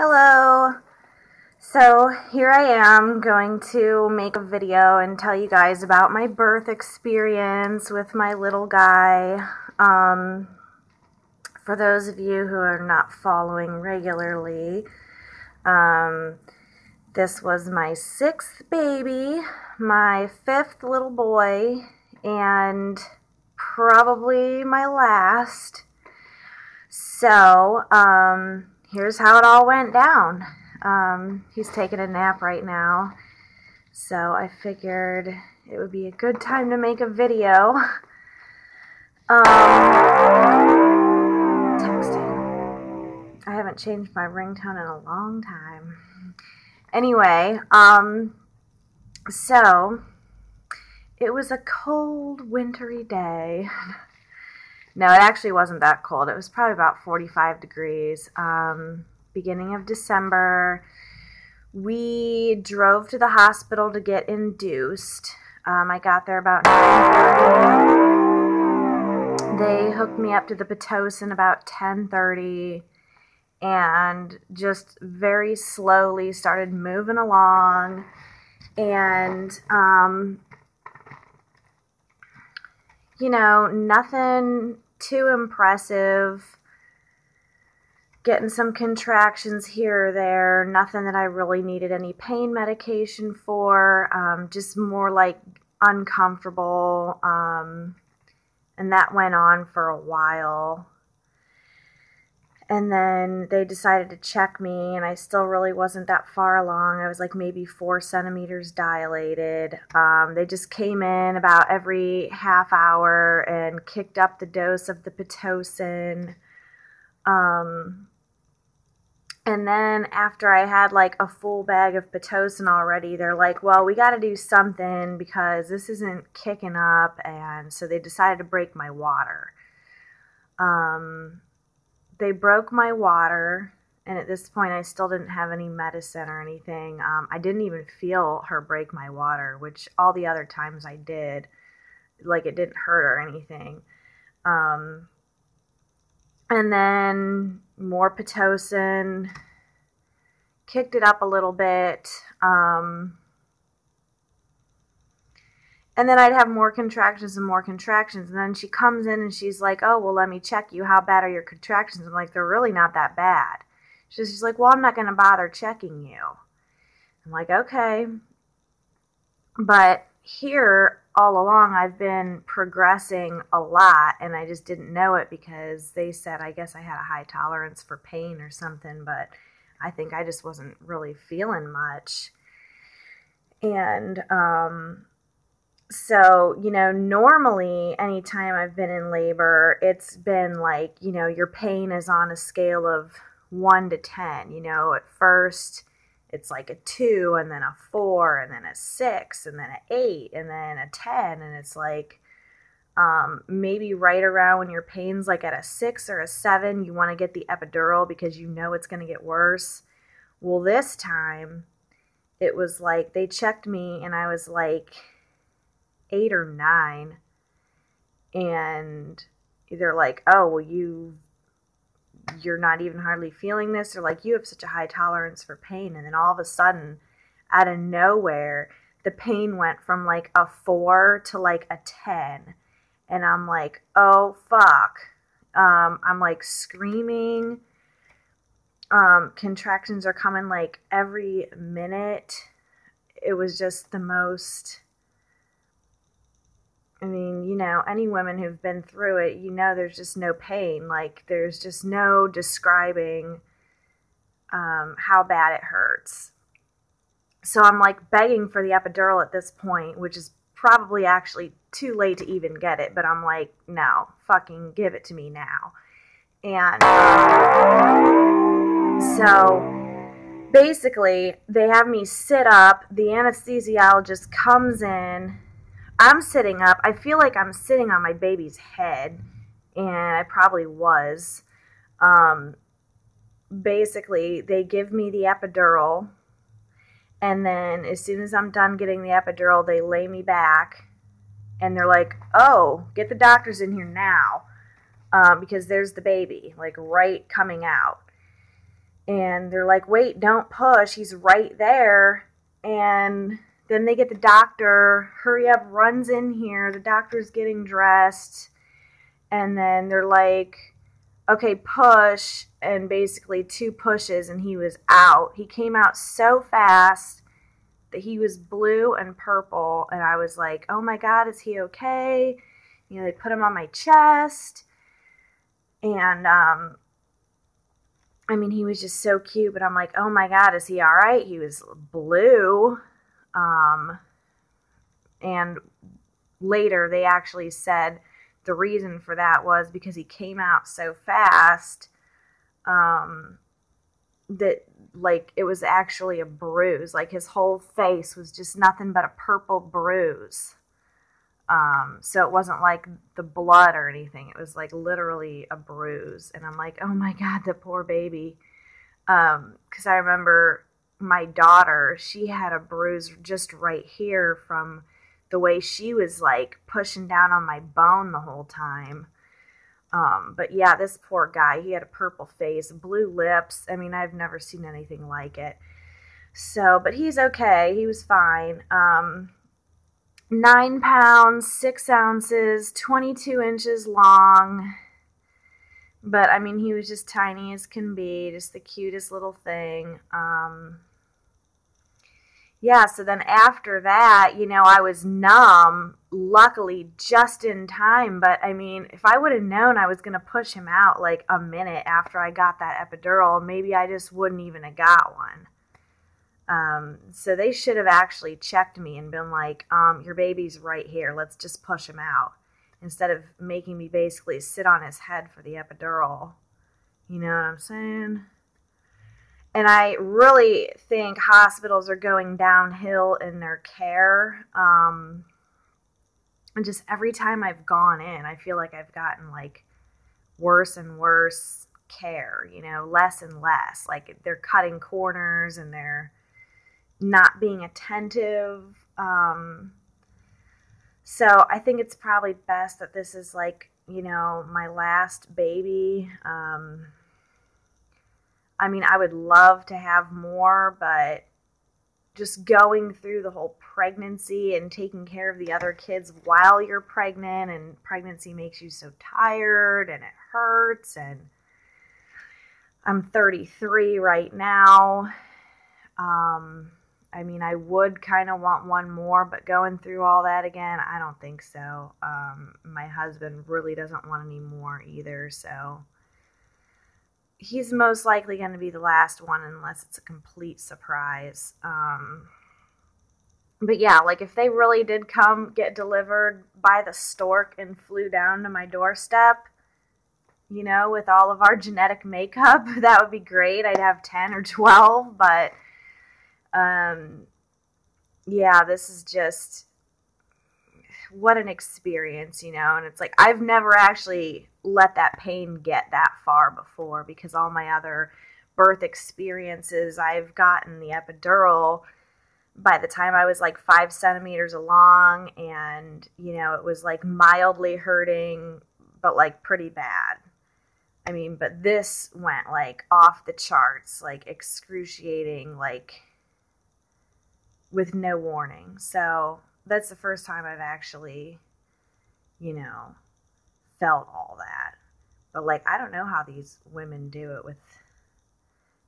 Hello. So here I am going to make a video and tell you guys about my birth experience with my little guy. For those of you who are not following regularly, this was my 6th baby, my 5th little boy, and probably my last. So, here's how it all went down. He's taking a nap right now, so I figured it would be a good time to make a video. Texting. I haven't changed my ringtone in a long time. Anyway, so it was a cold, wintry day. No, it actually wasn't that cold. It was probably about 45 degrees. Beginning of December. We drove to the hospital to get induced. I got there about 9:30. They hooked me up to the Pitocin about 10:30 and just very slowly started moving along. And, you know, nothing too impressive. Getting some contractions here or there, nothing that I really needed any pain medication for, just more like uncomfortable, and that went on for a while. And then they decided to check me, and I still really wasn't that far along. I was like maybe 4 centimeters dilated. They just came in about every half hour and kicked up the dose of the Pitocin. And then after I had like a full bag of Pitocin already, they're like, well, we got to do something because this isn't kicking up. And so they decided to break my water. They broke my water. And at this point, I still didn't have any medicine or anything. I didn't even feel her break my water, which all the other times I did. Like, it didn't hurt or anything. And then more Pitocin, kicked it up a little bit, and then I'd have more contractions and more contractions, and then she comes in and she's like, oh, well, let me check you. How bad are your contractions? I'm like, they're really not that bad. She's like, well, I'm not going to bother checking you. I'm like, okay. But here, all along, I've been progressing a lot, and I just didn't know it because they said, I guess I had a high tolerance for pain or something, but I think I just wasn't really feeling much. And so, you know, normally anytime I've been in labor, it's been like, you know, your pain is on a scale of 1 to 10. You know, at first it's like a 2, and then a 4, and then a 6, and then an 8, and then a 10, and it's like maybe right around when your pain's like at a 6 or a 7, you want to get the epidural because you know it's going to get worse. Well, this time it was like they checked me and I was like 8 or 9, and they're like, oh, well, you're not even hardly feeling this, or like, you have such a high tolerance for pain. And then all of a sudden, out of nowhere, the pain went from like a 4 to like a 10. And I'm like, oh, fuck. I'm like screaming. Contractions are coming like every minute. It was just the most, I mean, you know, any women who've been through it, you know, there's just no pain. Like, there's just no describing how bad it hurts. So I'm like begging for the epidural at this point, which is probably actually too late to even get it. But I'm like, no, fucking give it to me now. And so basically, they have me sit up. The anesthesiologist comes in. I'm sitting up. I feel like I'm sitting on my baby's head, and I probably was. Basically, they give me the epidural, and then as soon as I'm done getting the epidural, they lay me back, and they're like, oh, get the doctors in here now, because there's the baby, like, right coming out. And they're like, wait, don't push. He's right there. And then they get the doctor, hurry up, runs in here. The doctor's getting dressed. And then they're like, okay, push. And basically 2 pushes and he was out. He came out so fast that he was blue and purple. And I was like, oh my God, is he okay? You know, they put him on my chest. And, I mean, he was just so cute, but I'm like, oh my God, is he all right? He was blue. And later they actually said the reason for that was because he came out so fast, that like it was actually a bruise. Like his whole face was just nothing but a purple bruise. So it wasn't like the blood or anything. It was like literally a bruise. And I'm like, oh my God, the poor baby. 'Cause I remember my daughter, she had a bruise just right here from the way she was like pushing down on my bone the whole time. But yeah, this poor guy, he had a purple face, blue lips. I mean, I've never seen anything like it. So, but he's okay. He was fine. 9 pounds, 6 ounces, 22 inches long. But, I mean, he was just tiny as can be, just the cutest little thing. Yeah, so then after that, you know, I was numb, luckily just in time. But, I mean, if I would have known I was going to push him out like a minute after I got that epidural, maybe I just wouldn't even have got one. So they should have actually checked me and been like, your baby's right here. Let's just push him out. Instead of making me basically sit on his head for the epidural. You know what I'm saying? And I really think hospitals are going downhill in their care. And just every time I've gone in, I feel like I've gotten like worse and worse care, you know, less and less. Like they're cutting corners and they're not being attentive. So I think it's probably best that this is like, you know, my last baby. I mean, I would love to have more, but just going through the whole pregnancy and taking care of the other kids while you're pregnant, and pregnancy makes you so tired and it hurts. And I'm 33 right now. I mean, I would kind of want one more, but going through all that again, I don't think so. My husband really doesn't want any more either, so he's most likely going to be the last one unless it's a complete surprise. But yeah, like if they really did come get delivered by the stork and flew down to my doorstep, you know, with all of our genetic makeup, that would be great. I'd have 10 or 12, but yeah, this is just, what an experience, you know, and it's like, I've never actually let that pain get that far before, because all my other birth experiences, I've gotten the epidural by the time I was like 5 centimeters along, and, you know, it was like mildly hurting, but like pretty bad. I mean, but this went like off the charts, like excruciating, like with no warning. So that's the first time I've actually, you know, felt all that. But like, I don't know how these women do it with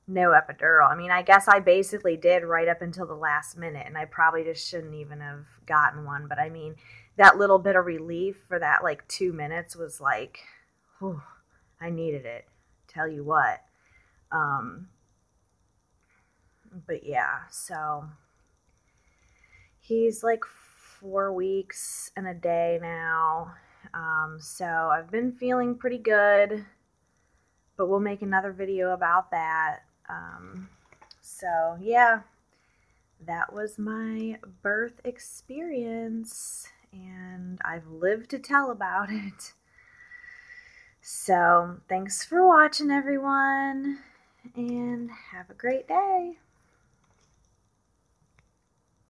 no epidural. I mean, I guess I basically did right up until the last minute, and I probably just shouldn't even have gotten one. But I mean, that little bit of relief for that like 2 minutes was like, whew, I needed it. Tell you what. But yeah, so he's like 4 weeks and a day now. So I've been feeling pretty good, but we'll make another video about that. So yeah, that was my birth experience, and I've lived to tell about it. So thanks for watching, everyone, and have a great day.